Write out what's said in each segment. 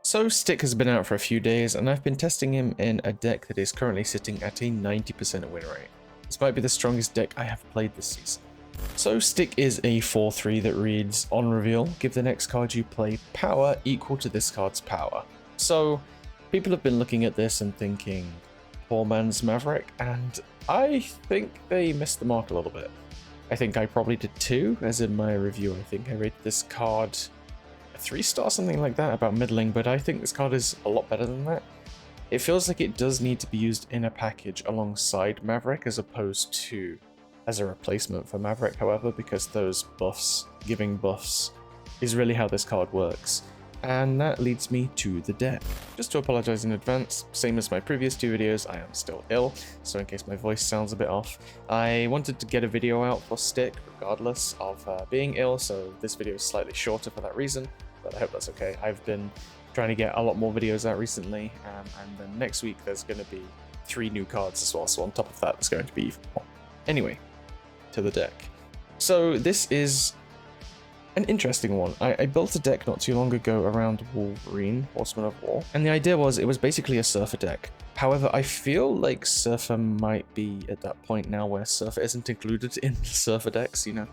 So Stick has been out for a few days and I've been testing him in a deck that is currently sitting at a 90% win rate. This might be the strongest deck I have played this season. So Stick is a 4/3 that reads, on reveal, give the next card you play power equal to this card's power. So people have been looking at this and thinking, poor man's Maverick, and I think they missed the mark a little bit. I think I probably did too, as in my review I think I rated this card 3-star, something like that, about middling, but I think this card is a lot better than that. It feels like it does need to be used in a package alongside Maverick as opposed to as a replacement for Maverick, however, because those buffs, giving buffs, is really how this card works. And that leads me to the deck. Just to apologize in advance, same as my previous two videos, I am still ill, so in case my voice sounds a bit off, I wanted to get a video out for Stick regardless of being ill, so this video is slightly shorter for that reason, but I hope that's okay. I've been trying to get a lot more videos out recently, and then next week there's going to be 3 new cards as well, so on top of that there's going to be even more. Anyway, to the deck. So this is an interesting one. I built a deck not too long ago around Wolverine, Horseman of War, and the idea was it was basically a Surfer deck. However, I feel like Surfer might be at that point now where Surfer isn't included in the Surfer decks, you know?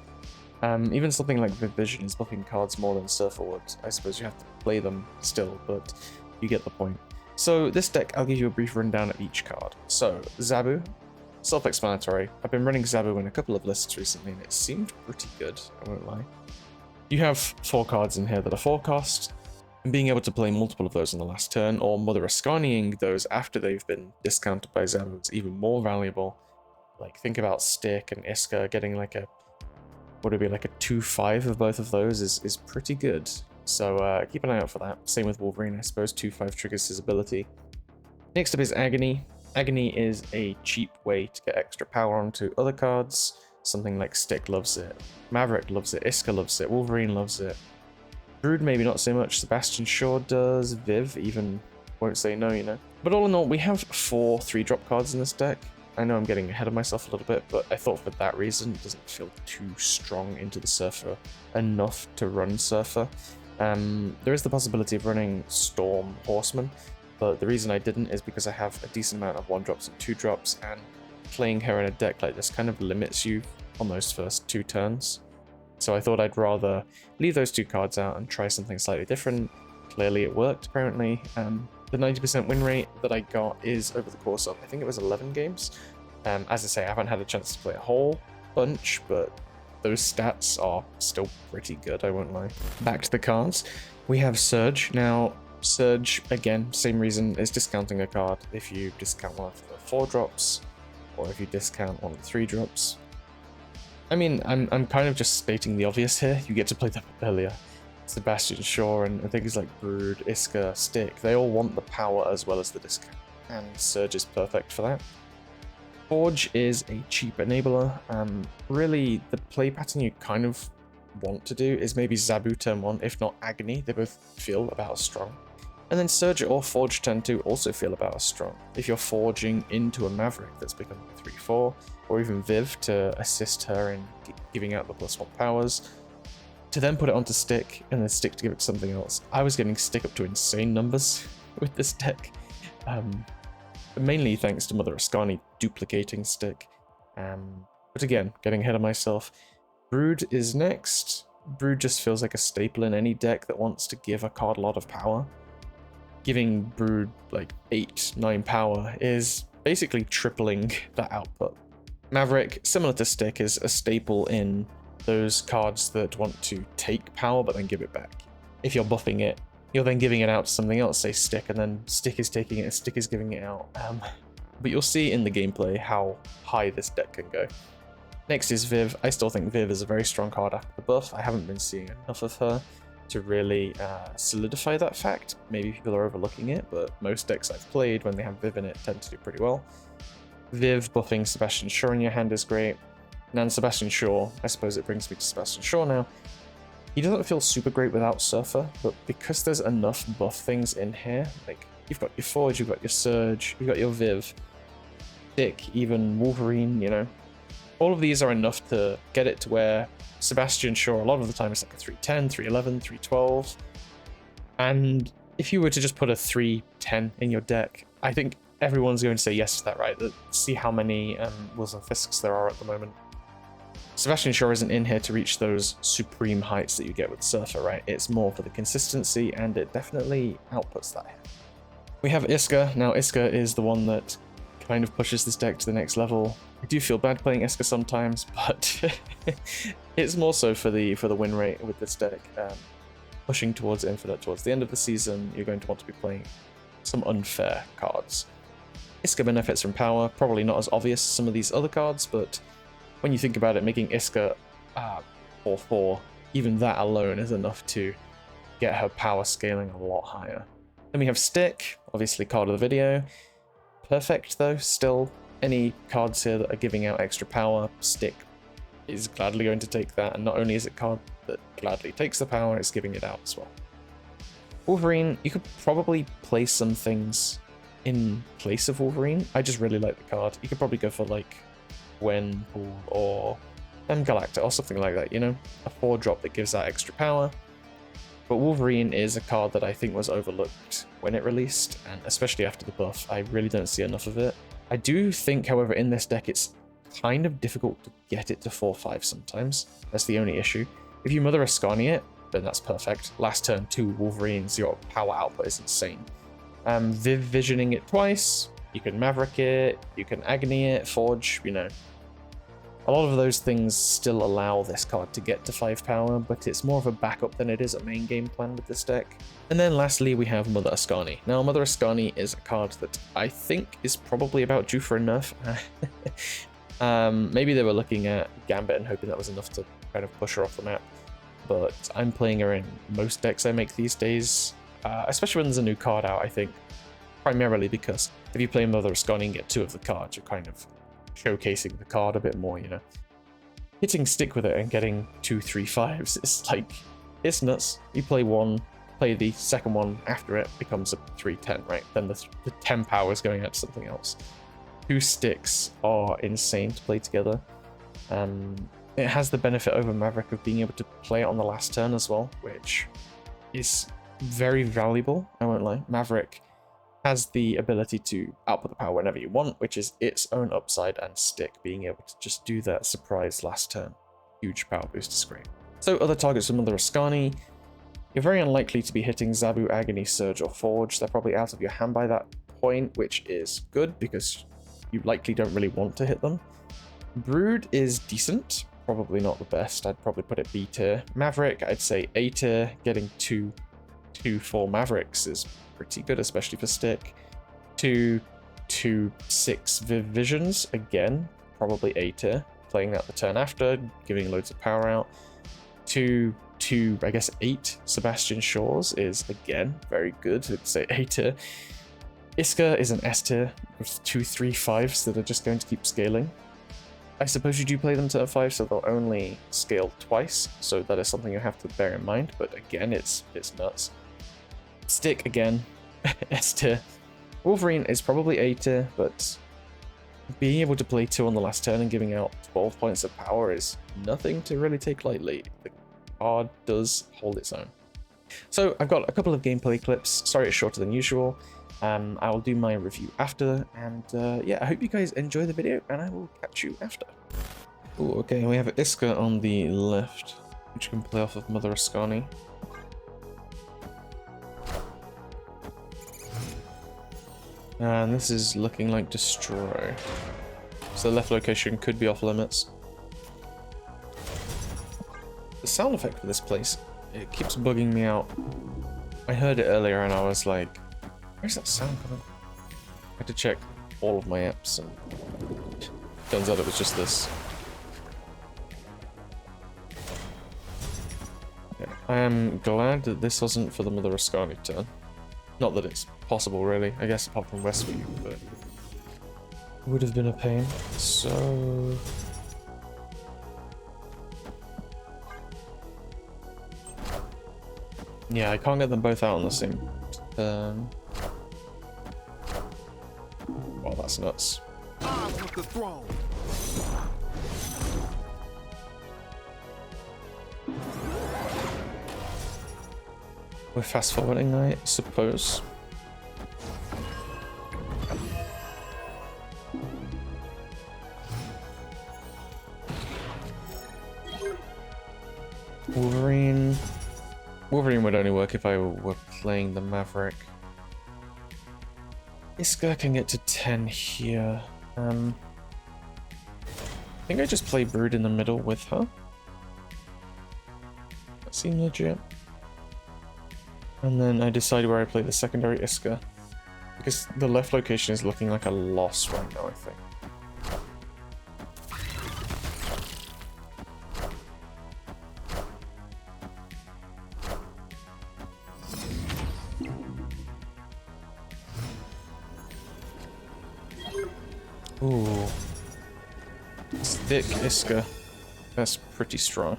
Even something like Viv Vision is buffing cards more than Surfer would. I suppose you have to play them still, but you get the point. So this deck, I'll give you a brief rundown of each card. So, Zabu, self-explanatory. I've been running Zabu in a couple of lists recently and it seemed pretty good, I won't lie. You have 4 cards in here that are 4 cost, and being able to play multiple of those on the last turn, or Mother Ascaniing those after they've been discounted by Zabu is even more valuable. Like, think about Stick and Iska getting like a, would it be like a 2/5 of both of those is pretty good. So keep an eye out for that. Same with Wolverine, I suppose, 2/5 triggers his ability. Next up is Agony. Agony is a cheap way to get extra power onto other cards. Something like Stick loves it, Maverick loves it, Iska loves it, Wolverine loves it. Brood maybe not so much, Sebastian Shaw does, Viv even won't say no, you know. But all in all, we have 4 3-drop cards in this deck. I know I'm getting ahead of myself a little bit, but I thought for that reason it doesn't feel too strong into the Surfer enough to run Surfer. There is the possibility of running Storm Horseman, but the reason I didn't is because I have a decent amount of 1-drops and 2-drops, and playing her in a deck like this kind of limits you on those first 2 turns. So I thought I'd rather leave those 2 cards out and try something slightly different. Clearly it worked, apparently. The 90% win rate that I got is over the course of, I think it was 11 games. As I say, I haven't had a chance to play a whole bunch, but those stats are still pretty good, I won't lie. Back to the cards. We have Surge. Now, Surge, again, same reason, is discounting a card if you discount one of the 4-drops, or if you discount one of the 3-drops. I mean, I'm kind of just stating the obvious here. You get to play them earlier. Sebastian Shaw and things like Brood, Iska, Stick, they all want the power as well as the discount, and Surge is perfect for that. Forge is a cheap enabler. Really, the play pattern you kind of want to do is maybe Zabu turn 1, if not Agony. They both feel about as strong. And then Surge or Forge turn 2 also feel about as strong. If you're forging into a Maverick that's becoming a 3/4, or even Viv to assist her in giving out the +1 powers, to then put it onto Stick, and then Stick to give it to something else. I was getting Stick up to insane numbers with this deck. Mainly thanks to Mother Ascani duplicating Stick. But again, getting ahead of myself. Brood is next. Brood just feels like a staple in any deck that wants to give a card a lot of power. Giving Brood like 8-9 power is basically tripling that output. Maverick, similar to Stick, is a staple in those cards that want to take power but then give it back. If you're buffing it, you're then giving it out to something else, say Stick, and then Stick is taking it and Stick is giving it out. But you'll see in the gameplay how high this deck can go. Next is Viv. I still think Viv is a very strong card after the buff. I haven't been seeing enough of her to really solidify that fact. Maybe people are overlooking it, but most decks I've played when they have Viv in it tend to do pretty well. Viv buffing Sebastian Shaw in your hand is great. And then Sebastian Shaw, I suppose it brings me to Sebastian Shaw now. He doesn't feel super great without Surfer, but because there's enough buff things in here, like you've got your Forge, you've got your Surge, you've got your Viv, Stick, even Wolverine, you know. All of these are enough to get it to where Sebastian Shaw, a lot of the time, it's like a 310, 311, 312. And if you were to just put a 3/10 in your deck, I think everyone's going to say yes to that, right? See how many Wills and Fisks there are at the moment. Sebastian Shaw isn't in here to reach those supreme heights that you get with Surfer, right? It's more for the consistency, and it definitely outputs that. We have Iska. Now, Iska is the one that kind of pushes this deck to the next level. I do feel bad playing Iska sometimes, but it's more so for the win rate with this deck. Pushing towards Infinite towards the end of the season, you're going to want to be playing some unfair cards. Iska benefits from power, probably not as obvious as some of these other cards, but when you think about it, making Iska 4/4, even that alone is enough to get her power scaling a lot higher. Then we have Stick, obviously card of the video. Perfect though, still any cards here that are giving out extra power, Stick is gladly going to take that, and not only is it a card that gladly takes the power, it's giving it out as well. Wolverine, you could probably play some things in place of Wolverine. I just really like the card. You could probably go for like Gwenpool or Galacta or something like that, you know? A 4-drop that gives out extra power. But Wolverine is a card that I think was overlooked when it released, and especially after the buff, I really don't see enough of it. I do think, however, in this deck it's kind of difficult to get it to 4/5 sometimes. That's the only issue. If you Mother Ascani it, then that's perfect. Last turn 2 Wolverines, your power output is insane. Viv Visioning it twice, you can Maverick it, you can Agony it, Forge, you know. A lot of those things still allow this card to get to 5 power, but it's more of a backup than it is a main game plan with this deck. And then lastly, we have Mother Ascani. Now, Mother Ascani is a card that I think is probably about due for a nerf. Maybe they were looking at Gambit and hoping that was enough to kind of push her off the map, but I'm playing her in most decks I make these days, especially when there's a new card out, I think, primarily because if you play Mother Ascani and get 2 of the cards, you're kind of showcasing the card a bit more, you know. Hitting Stick with it and getting 2, 3, 5s, it's like, it's nuts. You play one, play the second one after it, becomes a 3/10, right? Then the 10 power is going out to something else. 2 Sticks are insane to play together. It has the benefit over Maverick of being able to play it on the last turn as well, which is very valuable, I won't lie. Maverick has the ability to output the power whenever you want, which is its own upside, and Stick being able to just do that surprise last turn. Huge power boost is great. So other targets for Mother Ascani, you're very unlikely to be hitting Zabu, Agony, Surge, or Forge. They're probably out of your hand by that point, which is good because you likely don't really want to hit them. Brood is decent, probably not the best. I'd probably put it B tier. Maverick, I'd say A tier. Getting 2/4 Mavericks is pretty good, especially for Stick. 2/6 Viv Visions, again, probably A tier. Playing that the turn after, giving loads of power out. 2/2, I guess 8 Sebastian Shaws is, again, very good. I'd say A tier. Iska is an S tier with 2, 3, 5s that are just going to keep scaling. I suppose you do play them to 5, so they'll only scale twice, so that is something you have to bear in mind, but again, it's nuts. Stick, again, S tier. Wolverine is probably A tier, but being able to play 2 on the last turn and giving out 12 points of power is nothing to really take lightly. The card does hold its own. So I've got a couple of gameplay clips. Sorry it's shorter than usual. I will do my review after, and yeah, I hope you guys enjoy the video, and I will catch you after. Ooh, okay, we have Iska on the left, which you can play off of Mother Ascani. And this is looking like Destroy. So the left location could be off limits. The sound effect for this place, it keeps bugging me out. I heard it earlier and I was like, where's that sound coming? I had to check all of my apps and turns out it was just this. Okay. I am glad that this wasn't for the Mother Ascani turn. Not that it's possible really, I guess apart from Westview, but it would have been a pain. So yeah, I can't get them both out on the same turn. Wow, that's nuts. I took the throne. We're fast forwarding, I suppose. Wolverine. Wolverine would only work if I were playing the Maverick. Iska can get to 10 here. I think I just play Brood in the middle with her. That seems legit. And then I decide where I play the secondary Iska. Because the left location is looking like a loss right now, I think. Ooh. Stick Iska. That's pretty strong.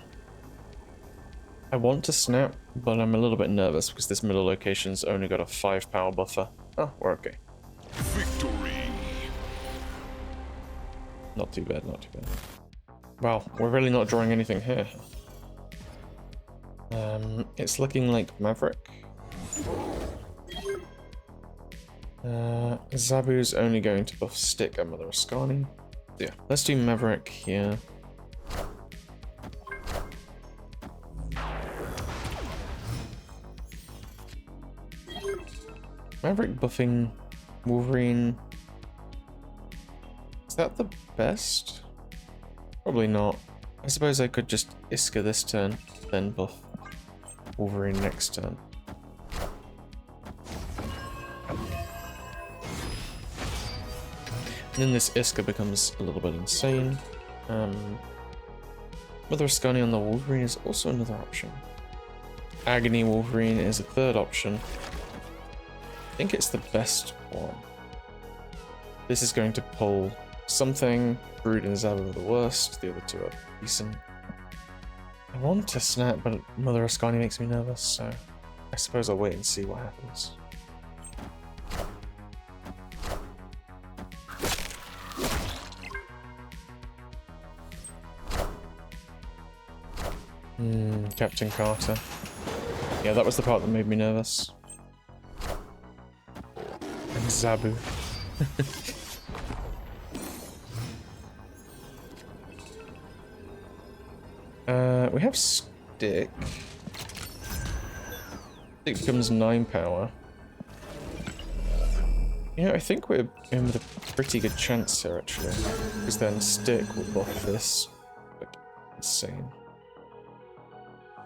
I want to snap, but I'm a little bit nervous because this middle location's only got a 5 power buffer. Oh, we're okay. Victory. Not too bad, not too bad. Wow, we're really not drawing anything here. It's looking like Maverick. Zabu's only going to buff Stick and Mother Ascani. Yeah, let's do Maverick here. Maverick buffing Wolverine. Is that the best? Probably not. I suppose I could just Iska this turn, then buff Wolverine next turn. And then this Iska becomes a little bit insane. Mother Ascani on the Wolverine is also another option. Agony Wolverine is a third option. I think it's the best one. This is going to pull something. Brood and Zabu are the worst. The other two are decent. I want to snap, but Mother Ascani makes me nervous, so I suppose I'll wait and see what happens. Captain Carter. Yeah, that was the part that made me nervous. And Zabu. We have Stick. Stick becomes 9 power. You know, I think we're in with a pretty good chance here, actually. Because then Stick will buff this. Like, insane.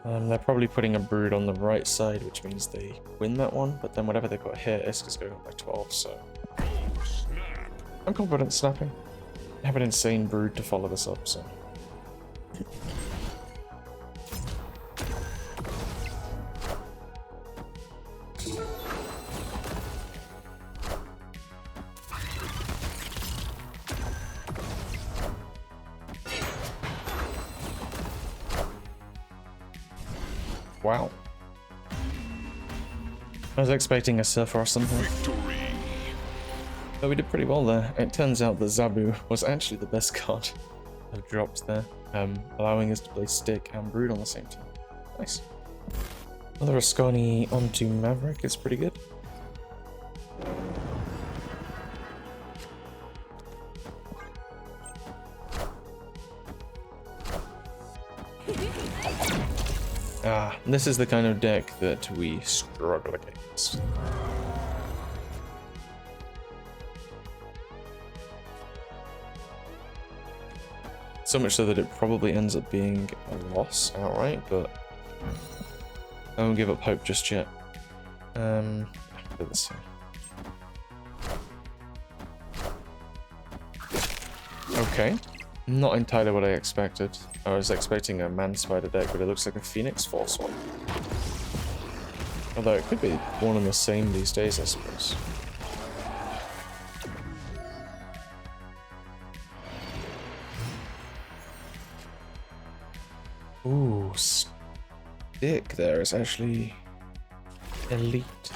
They're probably putting a Brood on the right side, which means they win that one, but then whatever they've got here, Iska's going up by 12, so... I'm confident snapping. I have an insane Brood to follow this up, so... Wow. I was expecting a Surfer or something. Victory. But we did pretty well there. It turns out that Zabu was actually the best card I've dropped there, allowing us to play Stick and Brood on the same time. Nice. Mother Ascani onto Maverick is pretty good. Ah, this is the kind of deck that we struggle against. So much so that it probably ends up being a loss outright, but I won't give up hope just yet. Put this here. Okay. Not entirely what I expected. I was expecting a Man Spider deck, but it looks like a Phoenix Force one. Although it could be one and the same these days, I suppose. Ooh, Stick there is actually elite.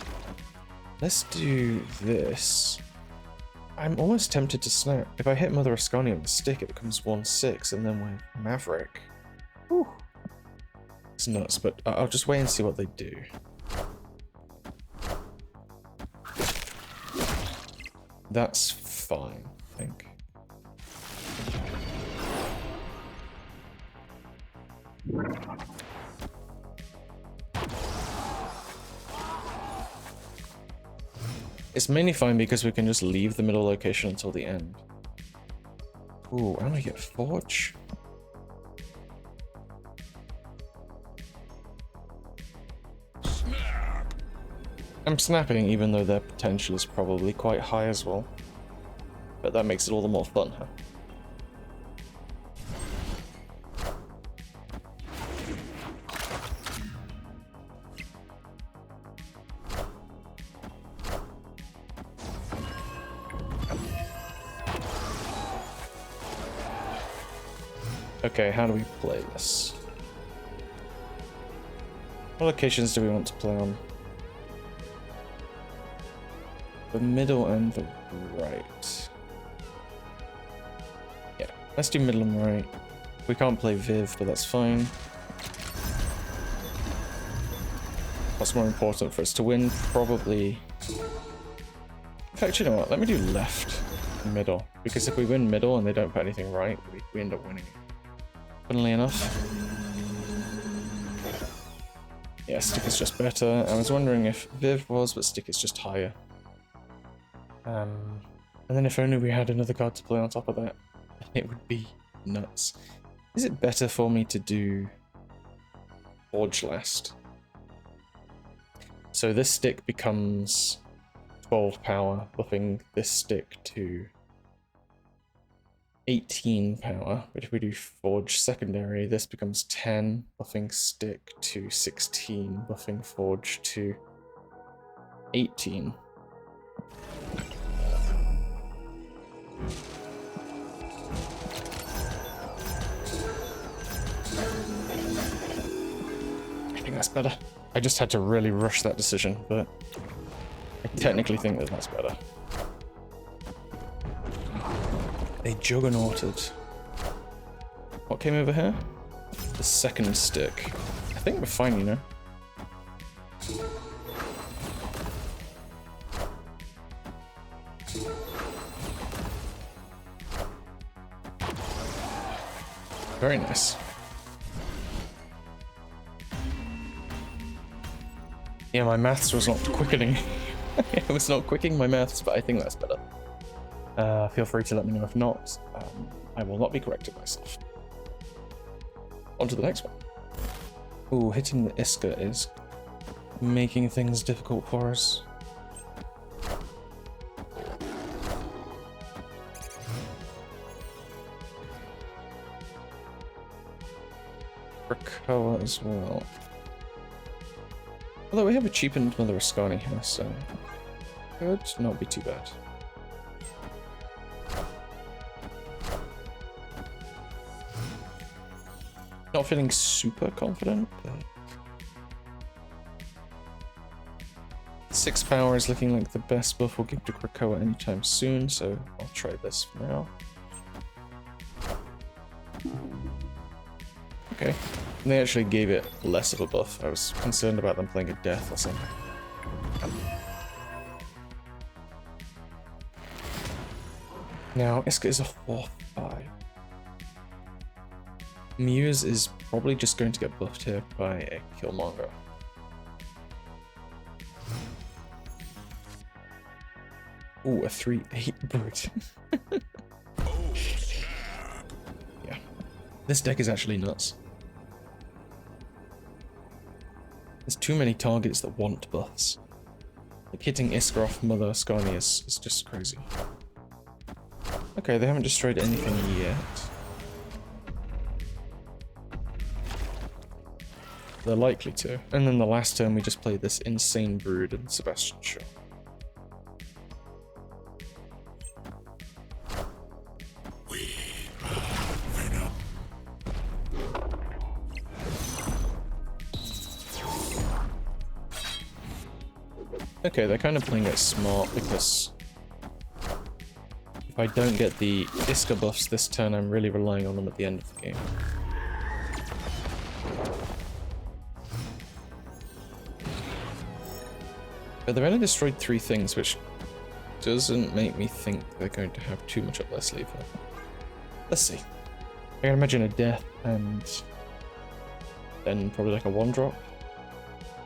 Let's do this. I'm almost tempted to snap. If I hit Mother Ascani on the Stick, it becomes 1/6, and then with Maverick. Whew. It's nuts, but I'll just wait and see what they do. That's fine, I think. It's mainly fine because we can just leave the middle location until the end. Ooh, and we get Forge. I'm snapping even though their potential is probably quite high as well. But that makes it all the more fun, huh? Okay, how do we play this? What locations do we want to play on? The middle and the right. Yeah, let's do middle and right. We can't play Viv, but that's fine. What's more important for us to win? Probably... In fact, you know what? Let me do left and middle. Because if we win middle and they don't put anything right, we end up winning. Funnily enough. Yeah, Stick is just better. I was wondering if Viv was, but Stick is just higher. And then if only we had another card to play on top of that, it would be nuts. Is it better for me to do Forge last? So this stick becomes 12 power, buffing this stick to 18 power, but if we do Forge secondary, this becomes 10, buffing stick to 16, buffing Forge to 18. I think that's better. I just had to really rush that decision, but I technically think that that's better. They juggernauted. What came over here? The second stick. I think we're fine, you know. Very nice. Yeah, my maths was not quickening. It was not quicking my maths, but I think that's better. Feel free to let me know if not. I will not be correcting myself. On to the next one. Ooh, hitting the Iska is making things difficult for us. Krakoa as well. Although we have a cheapened Mother Ascani here, so could not be too bad. Not feeling super confident, but 6 power is looking like the best buff we'll give to Krakoa anytime soon, so I'll try this for now. Okay. And they actually gave it less of a buff. I was concerned about them playing a death or something. Now, Iska is a 4/5. Muse is probably just going to get buffed here by a Killmonger. Ooh, a 3/8 brute. Yeah. This deck is actually nuts. There's too many targets that want buffs. Like hitting Iska off Mother Ascani is just crazy. Okay, they haven't destroyed anything yet. They're likely to. And then the last turn we just played this insane Brood and Sebastian Shaw. Okay, they're kind of playing it smart because if I don't get the Iska buffs this turn, I'm really relying on them at the end of the game. But they've only destroyed 3 things, which doesn't make me think they're going to have too much up their sleeve. Let's see. I can imagine a death and then probably like a 1-drop.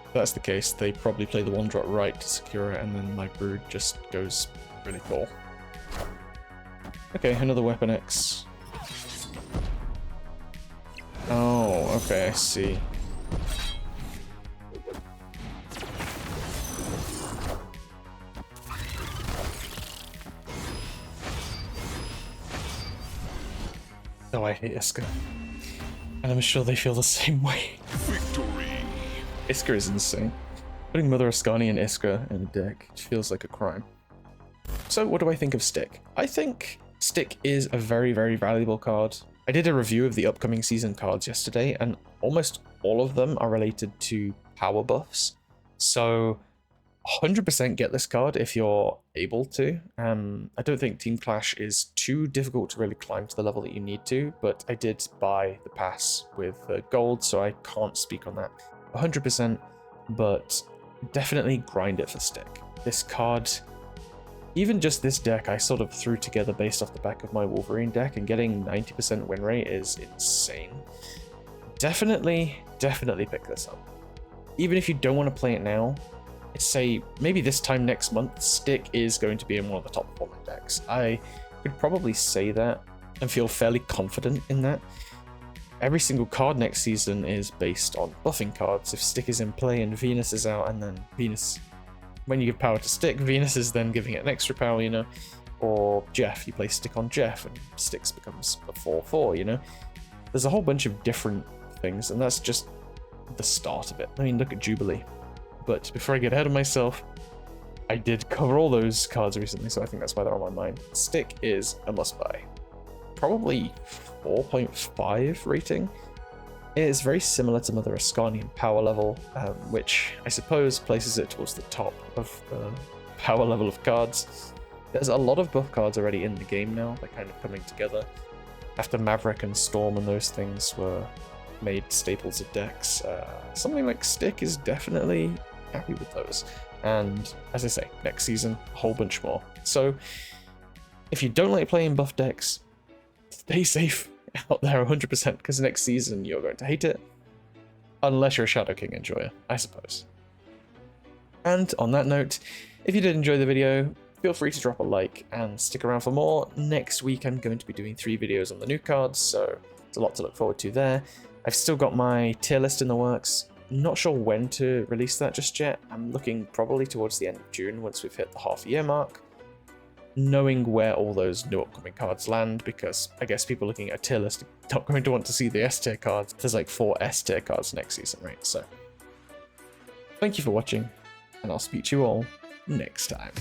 If that's the case, they probably play the 1-drop right to secure it, and then my brood just goes really cool. Okay, another Weapon X. Oh, okay, I see. Oh, I hate Iska. And I'm sure they feel the same way. Victory! Iska is insane. Putting Mother Ascani and Iska in a deck feels like a crime. So what do I think of Stick? I think Stick is a very, very valuable card. I did a review of the upcoming season cards yesterday, and almost all of them are related to power buffs. So 100% get this card if you're able to. I don't think Team Clash is too difficult to really climb to the level that you need to, but I did buy the pass with gold, so I can't speak on that 100%, but definitely grind it for Stick. This card, even just this deck, I sort of threw together based off the back of my Wolverine deck, and getting 90% win rate is insane. Definitely pick this up. Even if you don't want to play it now, I'd say maybe this time next month, Stick is going to be in one of the top performing decks. I could probably say that and feel fairly confident in that. Every single card next season is based on buffing cards. If Stick is in play and Venus is out, and then Venus, when you give power to Stick, Venus is then giving it an extra power, you know? Or Jeff, you play Stick on Jeff and Stick becomes a 4/4, you know? There's a whole bunch of different things, and that's just the start of it. I mean, look at Jubilee. But before I get ahead of myself, I did cover all those cards recently, so I think that's why they're on my mind. Stick is a must-buy. Probably 4.5 rating. It is very similar to Mother Ascani in power level, which I suppose places it towards the top of the power level of cards. There's a lot of buff cards already in the game now. They're kind of coming together. After Maverick and Storm and those things were made staples of decks, something like Stick is definitely happy with those. And as I say, next season, a whole bunch more. So if you don't like playing buff decks, stay safe out there 100%, because next season you're going to hate it. Unless you're a Shadow King enjoyer, I suppose. And on that note, if you did enjoy the video, feel free to drop a like and stick around for more. Next week I'm going to be doing 3 videos on the new cards, so it's a lot to look forward to there. I've still got my tier list in the works. Not sure when to release that just yet. I'm looking probably towards the end of June, once we've hit the half-year mark. Knowing where all those new upcoming cards land, because I guess people looking at a tier list are not going to want to see the S tier cards. There's like 4 S tier cards next season, right? So thank you for watching, and I'll speak to you all next time.